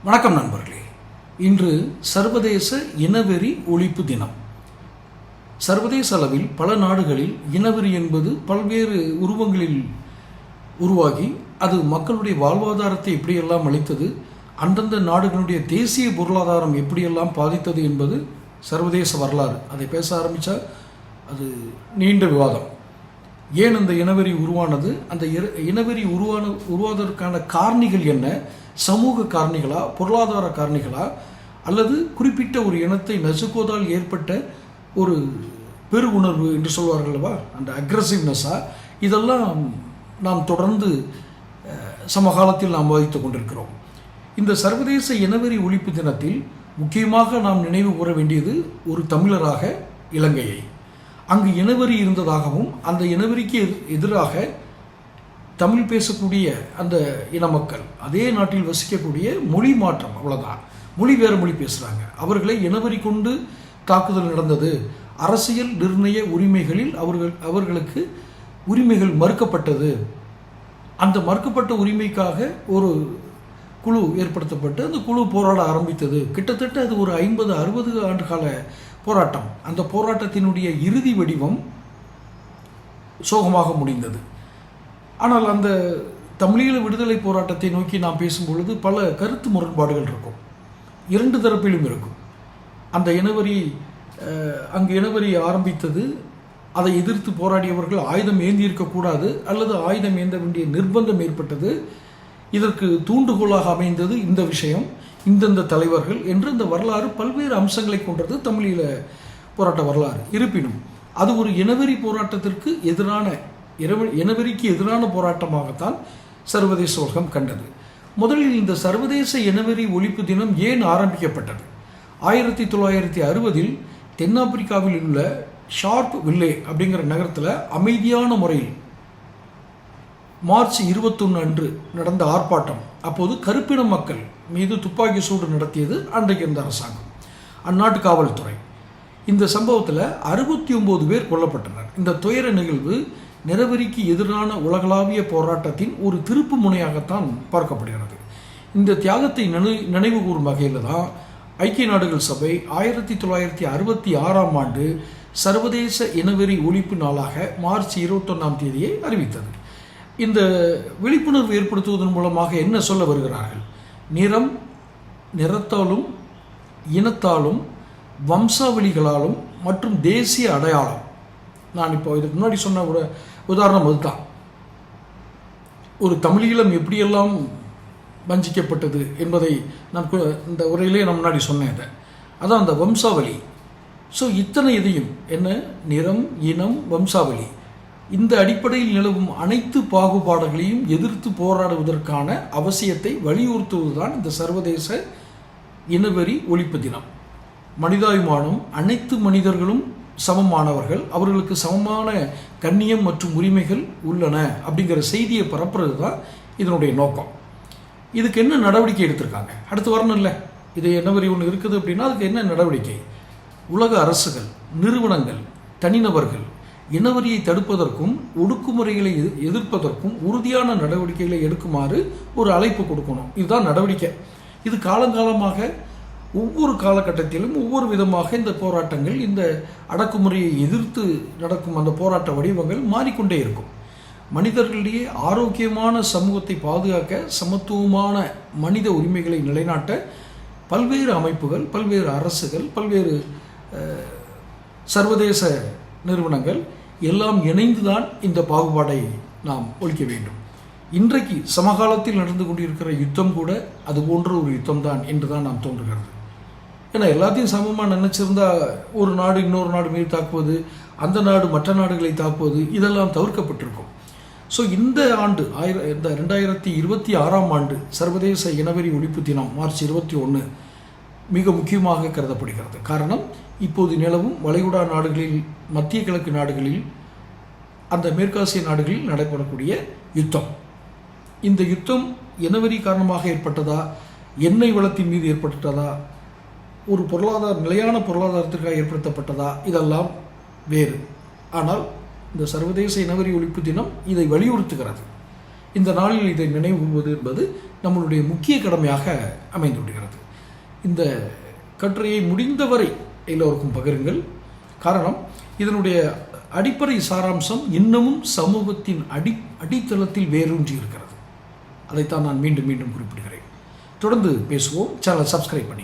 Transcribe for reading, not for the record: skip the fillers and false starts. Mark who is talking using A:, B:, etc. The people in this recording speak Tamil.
A: வணக்கம் நண்பர்களே. இன்று சர்வதேச இனவெறி ஒழிப்பு தினம். சர்வதேச அளவில் பல நாடுகளில் இனவெறி என்பது பல்வேறு உருவங்களில் உருவாகி அது மக்களுடைய வாழ்வாதாரத்தை எப்படியெல்லாம் அளித்தது, அந்தந்த நாடுகளுடைய தேசிய பொருளாதாரம் எப்படியெல்லாம் பாதித்தது என்பது சர்வதேச வரலாறு. அதை பேச ஆரம்பித்தா அது நீண்ட விவாதம். ஏன் அந்த இனவெறி உருவானது, அந்த இனவெறி உருவாவதற்கான காரணிகள் என்ன, சமூக காரணிகளா, பொருளாதார காரணிகளா, அல்லது குறிப்பிட்ட ஒரு இனத்தை நசுக்குவதால் ஏற்பட்ட ஒரு பெரு உணர்வு என்று சொல்வார்கள் அல்லவா, அந்த அக்ரஸிவ்னஸா, இதெல்லாம் நாம் தொடர்ந்து சமகாலத்தில் நாம் வகித்து கொண்டிருக்கிறோம். இந்த சர்வதேச இனவெறி ஒழிப்பு தினத்தில் முக்கியமாக நாம் நினைவு கூற வேண்டியது ஒரு தமிழராக இலங்கையை. அங்கு இனவெறி இருந்ததாகவும் அந்த இனவெறிக்கு எதிராக தமிழ் பேசக்கூடிய அந்த இன மக்கள் அதே நாட்டில் வசிக்கக்கூடிய மொழி மாற்றம், அவ்வளோதான், மொழி வேறு மொழி பேசுகிறாங்க, அவர்களை இனவெறி கொண்டு தாக்குதல் நடந்தது. அரசியல் நிர்ணய உரிமைகளில் அவர்களுக்கு உரிமைகள் மறுக்கப்பட்டது. அந்த மறுக்கப்பட்ட உரிமைக்காக ஒரு குழு ஏற்படுத்தப்பட்டு அந்த குழு போராட ஆரம்பித்தது. கிட்டத்தட்ட அது ஒரு 50-60 ஆண்டுகால போராட்டம். அந்த போராட்டத்தினுடைய இறுதி வடிவம் சோகமாக முடிந்தது. ஆனால் அந்த தமிழீழ விடுதலை போராட்டத்தை நோக்கி நாம் பேசும்பொழுது பல கருத்து முரண்பாடுகள் இருக்கும், இரண்டு தரப்பிலும் இருக்கும். அந்த அங்கு இனவெறி ஆரம்பித்தது, அதை எதிர்த்து போராடியவர்கள் ஆயுதம் ஏந்தியிருக்கக்கூடாது அல்லது ஆயுதம் ஏந்த வேண்டிய நிர்பந்தம் ஏற்பட்டது. இதற்கு தூண்டுகோலாக அமைந்தது இந்த விஷயம், இந்தந்த தலைவர்கள் என்று இந்த வரலாறு பல்வேறு அம்சங்களை கொண்டது தமிழீழ போராட்ட வரலாறு. இருப்பினும் அது ஒரு இனவெறி போராட்டத்திற்கு எதிரான, இனவெறிக்கு எதிரான போராட்டமாகத்தான் சர்வதேச உலகம் கண்டது. முதலில் இந்த சர்வதேச இனவெறி ஒழிப்பு தினம் ஏன் ஆரம்பிக்கப்பட்டது? 1960 தென்னாப்பிரிக்காவில் உள்ள ஷார்ப் வில்லே அப்படிங்கிற நகரத்தில் அமைதியான முறையில் மார்ச் 21 அன்று நடந்த ஆர்ப்பாட்டம். அப்போது கருப்பின மக்கள் மீது துப்பாக்கி சூடு நடத்தியது அன்றைக்கு இருந்த அரசாங்கம், அந்நாட்டு காவல்துறை. இந்த சம்பவத்தில் 69 பேர் கொல்லப்பட்டனர். இந்த துயர நிகழ்வு நிறவெறிக்கு எதிரான உலகளாவிய போராட்டத்தின் ஒரு திருப்பு முனையாகத்தான் பார்க்கப்படுகிறது. இந்த தியாகத்தை நினைவு கூறும் வகையில் தான் ஐக்கிய நாடுகள் சபை 1966ஆம் ஆண்டு சர்வதேச இனவெறி ஒழிப்பு நாளாக மார்ச் 21 அறிவித்தது. இந்த விழிப்புணர்வு ஏற்படுத்துவதன் மூலமாக என்ன சொல்ல வருகிறார்கள்? நிறம், நிறத்தாலும், இனத்தாலும், வம்சாவளிகளாலும் மற்றும் தேசிய அடையாளம். நான் இப்போ இதுக்கு முன்னாடி சொன்ன ஒரு உதாரணம் அதுதான். ஒரு தமிழீழம் எப்படியெல்லாம் வஞ்சிக்கப்பட்டது என்பதை நான் இந்த உரையிலே நான் முன்னாடி சொன்னேன். அதான் அந்த வம்சாவளி. ஸோ இத்தனை இதையும் என்ன, நிறம், இனம், வம்சாவளி, இந்த அடிப்படையில் நிலவும் அனைத்து பாகுபாடுகளையும் எதிர்த்து போராடுவதற்கான அவசியத்தை வலியுறுத்துவதுதான் இந்த சர்வதேச இனவெறி ஒழிப்பு தினம். மனிதாபிமானம், அனைத்து மனிதர்களும் சமமானவர்கள், அவர்களுக்கு சமமான கண்ணியம் மற்றும் உரிமைகள் உள்ளன அப்படிங்கிற செய்தியை பரப்புறது தான் இதனுடைய நோக்கம். இதுக்கு என்ன நடவடிக்கை எடுத்திருக்காங்க? அடுத்து வரணும் இல்லை, இது இனவெறி ஒன்று இருக்குது அப்படின்னா அதுக்கு என்ன நடவடிக்கை? உலக அரசுகள், நிறுவனங்கள், தனிநபர்கள் இனவெறியை தடுப்பதற்கும் ஒடுக்குமுறைகளை எதிர்ப்பதற்கும் உறுதியான நடவடிக்கைகளை எடுக்குமாறு ஒரு அழைப்பு கொடுக்கணும். இதுதான் நடவடிக்கை. இது காலங்காலமாக ஒவ்வொரு காலகட்டத்திலும் ஒவ்வொரு விதமாக இந்த போராட்டங்கள், இந்த அடக்குமுறையை எதிர்த்து நடக்கும் அந்த போராட்ட வடிவங்கள் மாறிக்கொண்டே இருக்கும். மனிதர்களிடையே ஆரோக்கியமான சமூகத்தை பாதுகாக்க, சமத்துவமான மனித உரிமைகளை நிலைநாட்ட பல்வேறு அமைப்புகள், பல்வேறு அரசுகள், பல்வேறு சர்வதேச நிறுவனங்கள் எல்லாம் இணைந்துதான் இந்த பாகுபாடை நாம் ஒழிக்க வேண்டும். இன்றைக்கு சமகாலத்தில் நடந்து கொண்டிருக்கிற யுத்தம் கூட அது போன்ற ஒரு யுத்தம் தான் என்றுதான் நாம் தோன்றுகிறது. ஏன்னா எல்லாத்தையும் சமமாக நினைச்சிருந்தா ஒரு நாடு இன்னொரு நாடு மீது தாக்குவது, அந்த நாடு மற்ற நாடுகளை தாக்குவது, இதெல்லாம் தவிர்க்கப்பட்டிருக்கும். ஸோ இந்த ஆண்டு 2026ஆம் ஆண்டு சர்வதேச இனவெறி ஒழிப்பு தினம் மார்ச் 21 மிக முக்கியமாக கருதப்படுகிறது. காரணம், இப்போது நிலவும் வளைகுடா நாடுகளில், மத்திய கிழக்கு நாடுகளில், அந்த மேற்காசிய நாடுகளில் நடைபெறக்கூடிய யுத்தம். இந்த யுத்தம் இனவெறி காரணமாக ஏற்பட்டதா, எண்ணெய் வளத்தின் மீது ஏற்பட்டதா, ஒரு நிலையான பொருளாதாரத்திற்காக ஏற்படுத்தப்பட்டதா, இதெல்லாம் வேறு. ஆனால் இந்த சர்வதேச இனவெறி ஒழிப்பு தினம் இதை வலியுறுத்துகிறது. இந்த நாளில் இதை நினைவுகூறுவது என்பது நம்மளுடைய முக்கிய கடமையாக அமைந்து விடுகிறது. இந்த கட்டுரையை முடிந்தவரை எல்லோருக்கும் பகிருங்கள். காரணம், இதனுடைய அடிப்படை சாராம்சம் இன்னமும் சமூகத்தின் அடித்தளத்தில் வேரூன்றி இருக்கிறது. அதைத்தான் நான் மீண்டும் மீண்டும் குறிப்பிடுகிறேன். தொடர்ந்து பேசுவோம். சேனலை சப்ஸ்கிரைப் பண்ணி